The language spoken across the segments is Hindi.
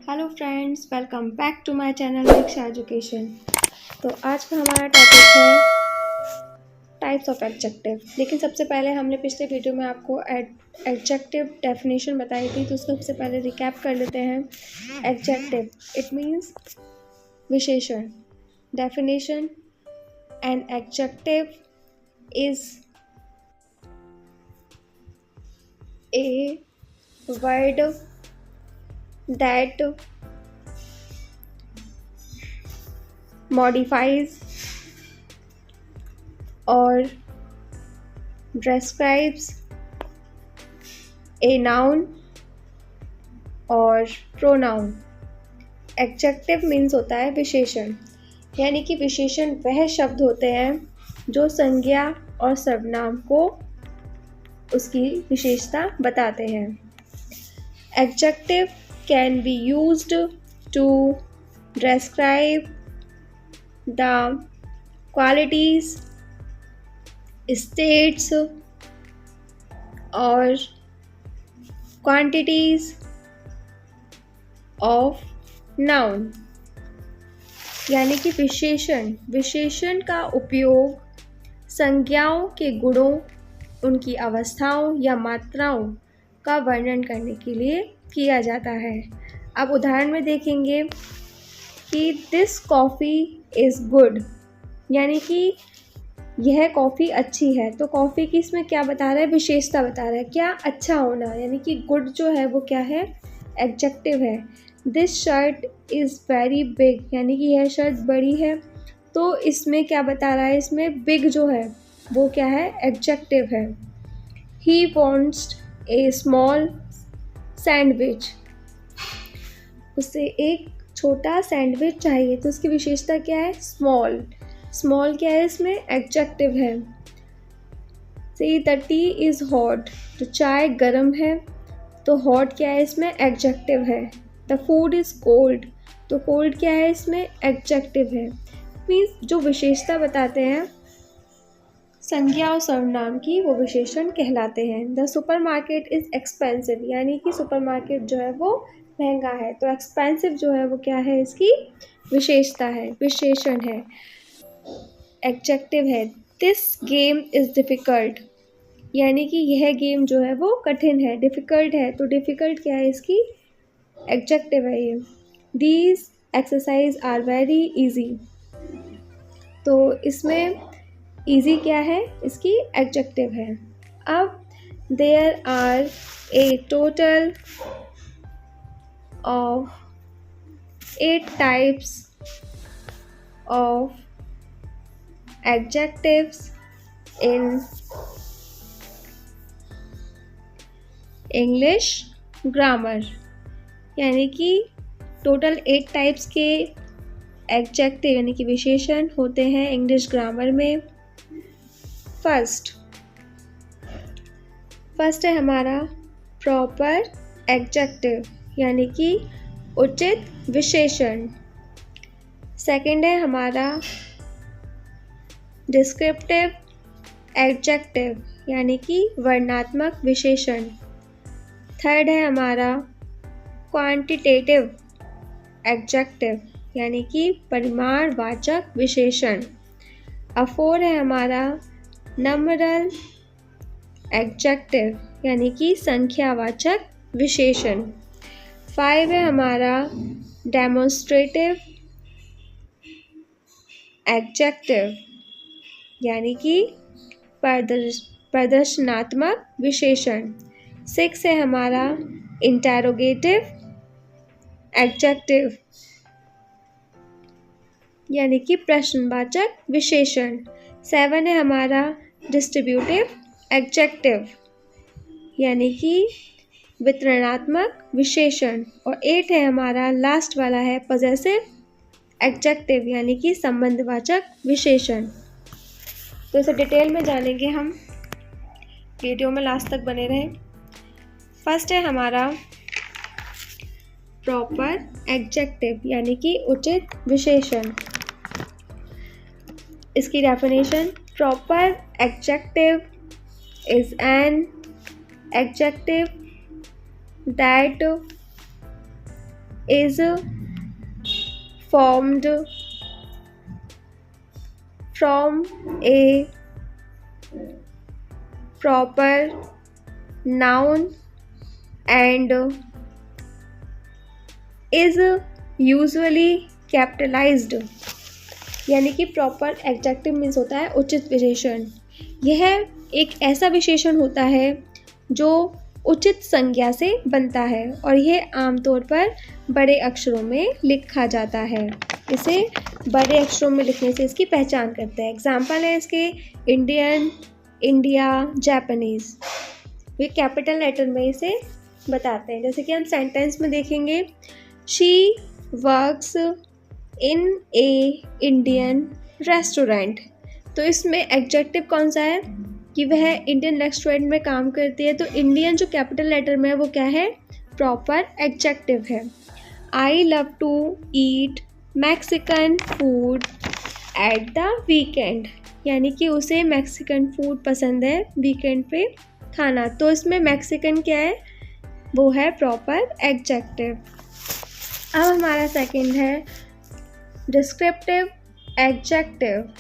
Hello friends, welcome back to my channel Diksha education. तो आज का हमारा टॉपिक है टाइप्स ऑफ एडजेक्टिव। लेकिन सबसे पहले हमने पिछले वीडियो में आपको एडजेक्टिव डेफिनेशन बताई थी, तो उसको सबसे पहले रिकैप कर लेते हैं। एडजेक्टिव इट मीन्स विशेषण। Definition an adjective is a word that modifies or describes a noun or pronoun। Adjective means होता है विशेषण, यानी कि विशेषण वह शब्द होते हैं जो संज्ञा और सर्वनाम को उसकी विशेषता बताते हैं। Adjective can be used to describe the qualities, states or quantities of noun। यानी कि विशेषण का उपयोग संज्ञाओं के गुणों, उनकी अवस्थाओं या मात्राओं का वर्णन करने के लिए किया जाता है। अब उदाहरण में देखेंगे कि दिस कॉफ़ी इज़ गुड, यानी कि यह कॉफ़ी अच्छी है। तो कॉफ़ी की इसमें क्या बता रहा है? विशेषता बता रहा है, क्या अच्छा होना, यानी कि गुड जो है वो क्या है? एडजेक्टिव है। This shirt is very big, यानी कि यह शर्ट बड़ी है। तो इसमें क्या बता रहा है? इसमें बिग जो है वो क्या है? एडजेक्टिव है। He wants A small sandwich, उसे एक छोटा सैंडविच चाहिए, तो उसकी विशेषता क्या है? स्मॉल। स्मॉल क्या है? इसमें एडजेक्टिव है। See the T is hot, तो चाय गर्म है, तो हॉट क्या है? इसमें एडजेक्टिव है। द फूड इज़ कोल्ड, तो कोल्ड क्या है? इसमें एडजेक्टिव है। मीन्स जो विशेषता बताते हैं संज्ञा और सर्वनाम की, वो विशेषण कहलाते हैं। The super market is expensive, यानी कि सुपर मार्केट जो है वो महंगा है, तो एक्सपेंसिव जो है वो क्या है? इसकी विशेषता है, विशेषण है, एडजेक्टिव है। दिस गेम इज़ डिफ़िकल्ट, यानी कि यह गेम जो है वो कठिन है, डिफ़िकल्ट है, तो डिफ़िकल्ट क्या है? इसकी एडजेक्टिव है ये। These exercise are very easy, तो इसमें ईजी क्या है? इसकी एडजेक्टिव है। अब there are a total of 8 types of adjectives in English grammar, यानी कि टोटल 8 टाइप्स के एडजेक्टिव यानी कि विशेषण होते हैं इंग्लिश ग्रामर में। फर्स्ट है हमारा प्रॉपर एडजेक्टिव, यानी कि उचित विशेषण। सेकंड है हमारा डिस्क्रिप्टिव एडजेक्टिव, यानी कि वर्णनात्मक विशेषण। थर्ड है हमारा क्वांटिटेटिव एडजेक्टिव, यानी कि परिमाणवाचक विशेषण। अब 4 है हमारा नंबरल एडजेक्टिव, यानी कि संख्यावाचक विशेषण। 5 है हमारा डेमोन्स्ट्रेटिव एडजेक्टिव, यानी कि प्रदर्शनात्मक विशेषण। 6 है हमारा इंटेरोगेटिव एडजेक्टिव, यानी कि प्रश्नवाचक विशेषण। 7 है हमारा डिस्ट्रीब्यूटिव एडजेक्टिव, यानी कि वितरणात्मक विशेषण। और 8 है हमारा लास्ट वाला है पॉसेसिव एडजेक्टिव, यानी कि संबंधवाचक विशेषण। तो इसे डिटेल में जानेंगे हम, वीडियो में लास्ट तक बने रहें। फर्स्ट है हमारा प्रॉपर एडजेक्टिव, यानी कि उचित विशेषण। इसकी definition: proper adjective is an adjective that is formed from a proper noun and is usually capitalized। यानी कि प्रॉपर एडजेक्टिव मीन्स होता है उचित विशेषण। यह एक ऐसा विशेषण होता है जो उचित संज्ञा से बनता है और यह आमतौर पर बड़े अक्षरों में लिखा जाता है। इसे बड़े अक्षरों में लिखने से इसकी पहचान करते हैं। एग्जाम्पल है इसके इंडियन, इंडिया, जापानीज़। ये कैपिटल लेटर में इसे बताते हैं। जैसे कि हम सेंटेंस में देखेंगे, she works in A Indian restaurant. तो इसमें एडजेक्टिव कौन सा है कि वह इंडियन रेस्टोरेंट में काम करती है। तो इंडियन जो कैपिटल लेटर में है वो क्या है, प्रॉपर एडजेक्टिव है। I love to eat Mexican food at the weekend. यानी कि उसे मैक्सिकन फूड पसंद है वीकेंड पे खाना। तो इसमें मैक्सिकन क्या है, वो है प्रॉपर एडजेक्टिव। अब हमारा सेकंड है डिस्क्रिप्टिव एडजेक्टिव,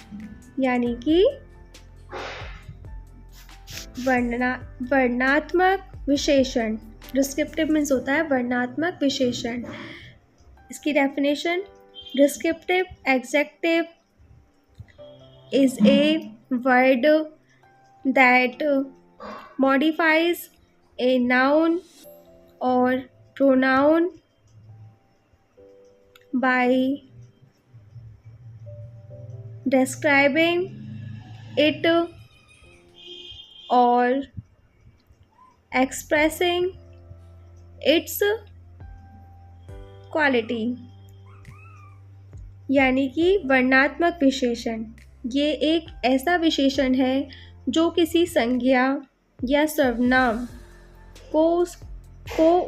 यानी कि वर्णनात्मक विशेषण। डिस्क्रिप्टिव मीन्स होता है वर्णनात्मक विशेषण। इसकी definition, descriptive adjective is a word that modifies A noun और pronoun by describing it or expressing its quality। यानी कि वर्णनात्मक विशेषण ये एक ऐसा विशेषण है जो किसी संज्ञा या सर्वनाम को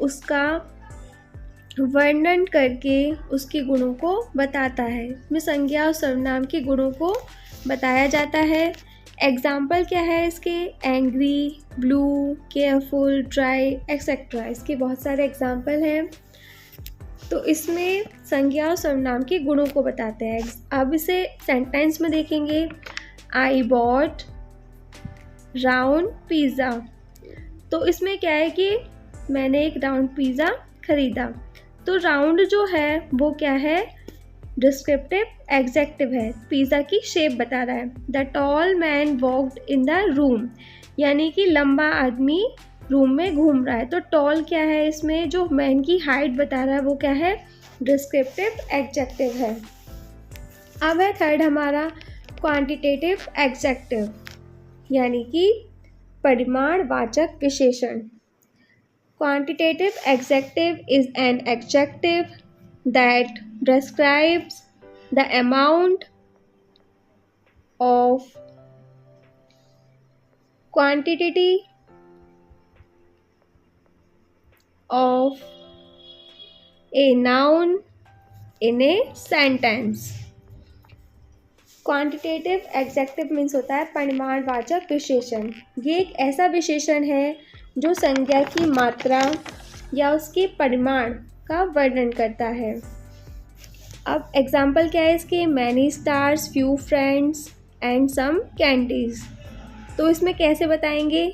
उसका वर्णन करके उसके गुणों को बताता है। इसमें संज्ञा और सर्वनाम के गुणों को बताया जाता है। एग्जाम्पल क्या है इसके, angry, blue, careful, dry, etcetera. इसके बहुत सारे एग्जाम्पल हैं। तो इसमें संज्ञा और सर्वनाम के गुणों को बताते हैं। अब इसे सेंटेंस में देखेंगे, आई बॉट राउंड पिज़्ज़ा। तो इसमें क्या है कि मैंने एक राउंड पिज़्ज़ा खरीदा। तो राउंड जो है वो क्या है, डिस्क्रिप्टिव एडजेक्टिव है, पिज़्ज़ा की शेप बता रहा है। The tall man walked in the room, यानी कि लंबा आदमी रूम में घूम रहा है। तो टॉल क्या है, इसमें जो मैन की हाइट बता रहा है वो क्या है, डिस्क्रिप्टिव एडजेक्टिव है। अब है थर्ड हमारा क्वांटिटेटिव एडजेक्टिव, यानी कि परिमाणवाचक विशेषण। Quantitative adjective is an adjective that describes the amount of quantity of a noun in a sentence। Quantitative adjective means होता है परिमाणवाचक विशेषण। ये एक ऐसा विशेषण है जो संज्ञा की मात्रा या उसके परिमाण का वर्णन करता है। अब एग्जाम्पल क्या है इसके, many stars, few friends and some candies. तो इसमें कैसे बताएंगे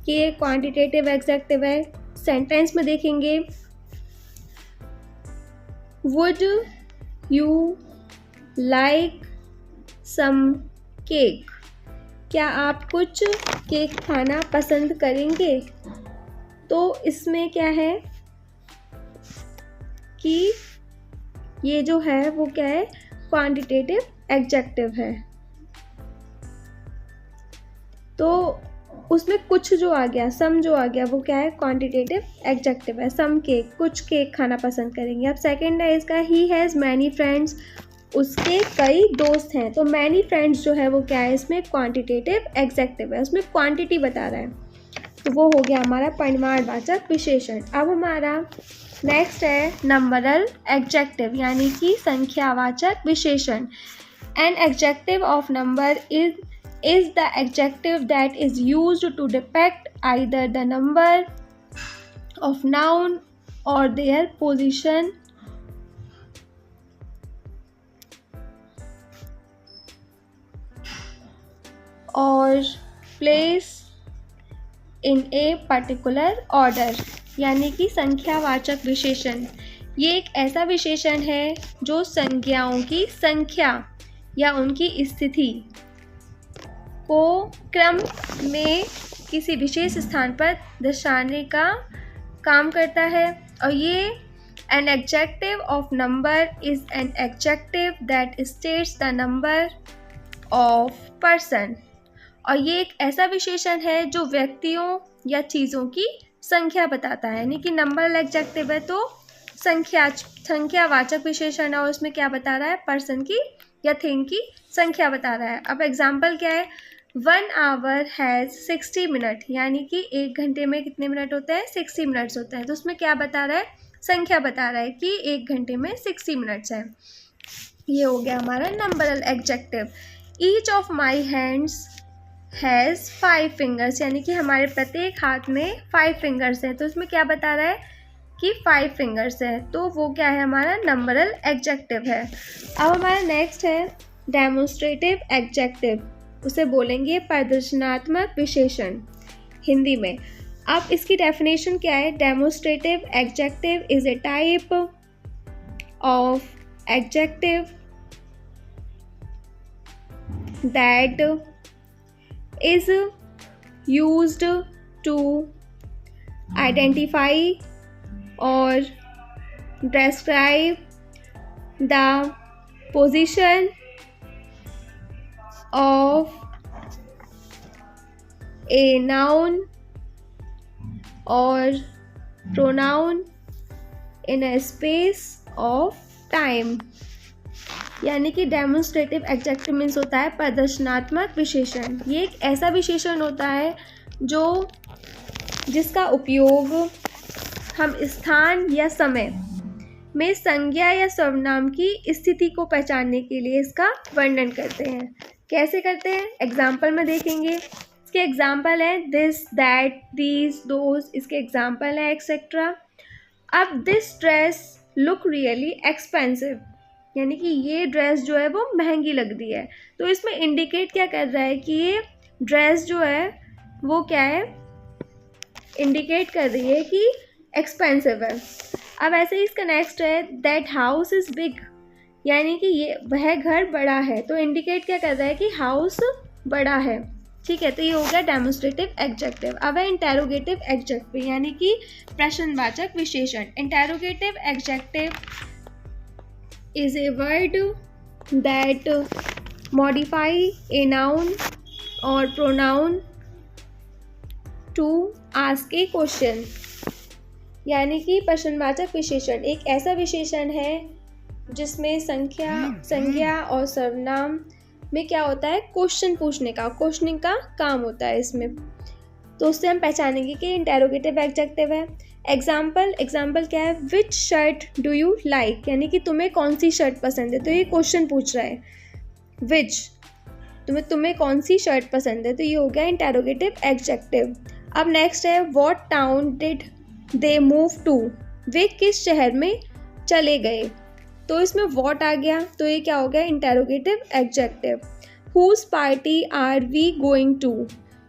कि ये क्वांटिटेटिव एडजेक्टिव है। सेंटेंस में देखेंगे, would you like some cake. क्या आप कुछ केक खाना पसंद करेंगे। तो इसमें क्या है कि ये जो है वो क्या है, क्वांटिटेटिव एडजेक्टिव है। तो उसमें कुछ जो आ गया, सम जो आ गया, वो क्या है, क्वांटिटेटिव एडजेक्टिव है। सम केक, कुछ केक खाना पसंद करेंगे। अब सेकंड है इसका, ही हैज़ मैनी फ्रेंड्स, उसके कई दोस्त हैं। तो मैनी फ्रेंड्स जो है वो क्या है, इसमें क्वांटिटेटिव एडजेक्टिव है, उसमें क्वांटिटी बता रहा है। तो वो हो गया हमारा परिमाणवाचक विशेषण। अब हमारा नेक्स्ट है नंबरल एडजेक्टिव, यानी कि संख्यावाचक विशेषण। An adjective of number is the adjective that is used to depict either the number of noun or their position और place in a particular order, यानी कि संख्यावाचक विशेषण। ये एक ऐसा विशेषण है जो संज्ञाओं की संख्या या उनकी स्थिति को क्रम में किसी विशेष स्थान पर दर्शाने का काम करता है। और ये an adjective of number is an adjective that states the number of person. और ये एक ऐसा विशेषण है जो व्यक्तियों या चीज़ों की संख्या बताता है, यानी कि नंबर एडजेक्टिव है तो संख्यावाचक विशेषण है और उसमें क्या बता रहा है, पर्सन की या थिंग की संख्या बता रहा है। अब एग्जाम्पल क्या है, 1 आवर हैज़ 60 मिनट, यानी कि 1 घंटे में कितने मिनट होते हैं, 60 मिनट्स होते हैं। तो उसमें क्या बता रहा है, संख्या बता रहा है कि 1 घंटे में 60 मिनट्स है। ये हो गया हमारा numeral adjective. Each of my hands has 5 fingers, यानी कि हमारे प्रत्येक हाथ में 5 फिंगर्स हैं। तो इसमें क्या बता रहा है कि 5 फिंगर्स है, तो वो क्या है, हमारा नंबरल एडजेक्टिव है। अब हमारा नेक्स्ट है डेमोन्स्ट्रेटिव एडजेक्टिव, उसे बोलेंगे प्रदर्शनात्मक विशेषण हिंदी में। अब इसकी डेफिनेशन क्या है, demonstrative adjective is a type of adjective that is used to identify or describe the position of a noun or pronoun in a space of time। यानी कि डेमोन्स्ट्रेटिव एडजेक्टिव मीन्स होता है प्रदर्शनात्मक विशेषण। ये एक ऐसा विशेषण होता है जिसका उपयोग हम स्थान या समय में संज्ञा या सर्वनाम की स्थिति को पहचानने के लिए इसका वर्णन करते हैं। कैसे करते हैं, एग्जाम्पल में देखेंगे। इसके एग्जाम्पल है दिस, दैट, दीज, दोज, इसके एग्जाम्पल है एक्सेट्रा। अब this dress look really expensive, यानी कि ये ड्रेस जो है वो महंगी लग रही है। तो इसमें इंडिकेट क्या कर रहा है कि ये ड्रेस जो है वो क्या है, इंडिकेट कर रही है कि एक्सपेंसिव है। अब ऐसे ही इसका नेक्स्ट है दैट हाउस इज़ बिग, यानी कि ये वह घर बड़ा है। तो इंडिकेट क्या कर रहा है कि हाउस बड़ा है। ठीक है, तो ये हो गया डेमोन्स्ट्रेटिव एडजेक्टिव। अब है इंटेरोगेटिव एडजेक्टिव, यानी कि प्रश्नवाचक विशेषण। Interrogative adjective is a word that modify a noun और pronoun to ask a question, यानी कि प्रश्नवाचक विशेषण एक ऐसा विशेषण है जिसमें संज्ञा और सर्वनाम में क्या होता है, क्वेश्चन पूछने का, क्वेश्चनिंग का काम होता है इसमें। तो उससे हम पहचानेंगे कि इंटेरोगेटिव एडजेक्टिव है। एग्जाम्पल क्या है, विच शर्ट डू यू लाइक, यानी कि तुम्हें कौन सी शर्ट पसंद है। तो ये क्वेश्चन पूछ रहा है, विच, तुम्हें कौन सी शर्ट पसंद है। तो ये हो गया इंटेरोगेटिव एडजेक्टिव। अब नेक्स्ट है what town did they move to, वे किस शहर में चले गए। तो इसमें व्हाट आ गया, तो ये क्या हो गया, interrogative adjective. Whose party are we going to,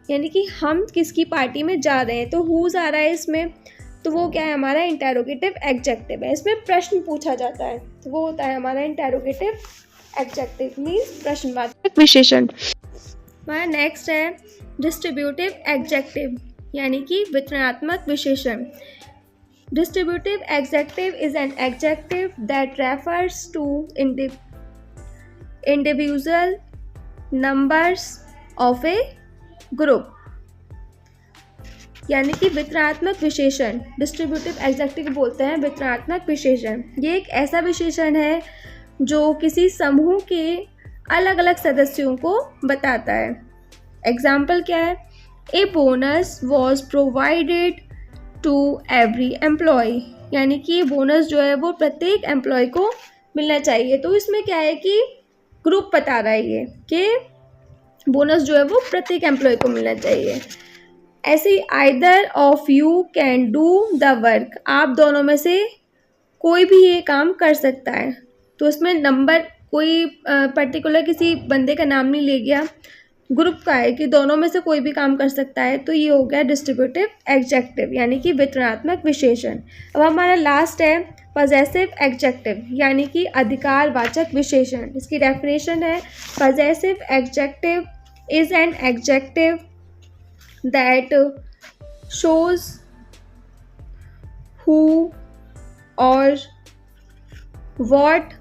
यानी कि हम किसकी पार्टी में जा रहे हैं। तो हुज आ रहा है इसमें, तो वो क्या है, हमारा इंटेरोगेटिव एडजेक्टिव है। इसमें प्रश्न पूछा जाता है, तो वो होता है हमारा इंटेरोगेटिव एडजेक्टिव मीन्स प्रश्नवाचक विशेषण। हमारा नेक्स्ट है डिस्ट्रीब्यूटिव एडजेक्टिव, यानी कि वितरणात्मक विशेषण। Distributive adjective is an adjective that refers to individual numbers of a group, यानी कि वितरणात्मक विशेषण। डिस्ट्रीब्यूटिव एडजेक्टिव बोलते हैं वितरणात्मक विशेषण। ये एक ऐसा विशेषण है जो किसी समूह के अलग अलग सदस्यों को बताता है। एग्जाम्पल क्या है, a bonus was provided to every employ, यानी कि ये बोनस जो है वो प्रत्येक एम्प्लॉय को मिलना चाहिए। तो इसमें क्या है कि ग्रुप बता रहा है ये कि बोनस जो है वो प्रत्येक एम्प्लॉय को मिलना चाहिए। ऐसे ही either of you can do the work, आप दोनों में से कोई भी ये काम कर सकता है। तो इसमें नंबर कोई पर्टिकुलर किसी बंदे का नाम नहीं ले गया, ग्रुप का है कि दोनों में से कोई भी काम कर सकता है, तो ये हो गया डिस्ट्रीब्यूटिव एडजेक्टिव यानी कि वितरणात्मक विशेषण। अब हमारा लास्ट है पजेसिव एडजेक्टिव यानी कि अधिकारवाचक विशेषण। इसकी डेफिनेशन है possessive adjective is an adjective that shows who or what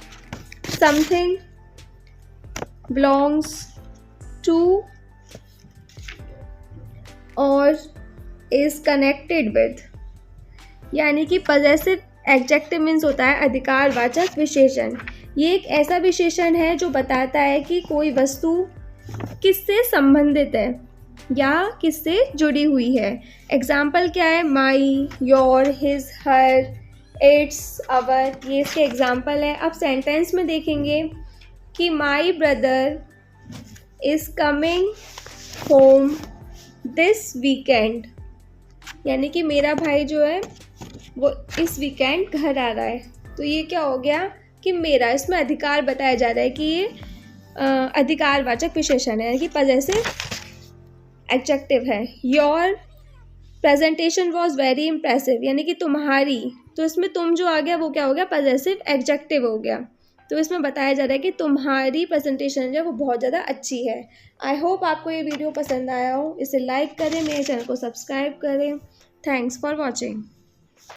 something belongs to or is connected with। यानी कि पजेसिव एडजेक्टिव मीन्स होता है अधिकारवाचक विशेषण। ये एक ऐसा विशेषण है जो बताता है कि कोई वस्तु किससे संबंधित है या किससे जुड़ी हुई है। एग्जाम्पल क्या है, माई, योर, हिज, हर, इट्स, अवर, ये इसके एग्जाम्पल है। अब सेंटेंस में देखेंगे कि my brother is coming home this weekend, यानी कि मेरा भाई जो है वो इस वीकेंड घर आ रहा है। तो ये क्या हो गया कि मेरा, इसमें अधिकार बताया जा रहा है कि ये अधिकारवाचक विशेषण है यानी कि पजेसिव एडजेक्टिव है। Your presentation was very impressive यानी कि तुम्हारी, तो इसमें तुम जो आ गया वो क्या हो गया, पजेसिव एडजेक्टिव हो गया। तो इसमें बताया जा रहा है कि तुम्हारी प्रेजेंटेशन जो है वो बहुत ज़्यादा अच्छी है। आई होप आपको ये वीडियो पसंद आया हो। इसे लाइक करें, मेरे चैनल को सब्सक्राइब करें। Thanks for watching.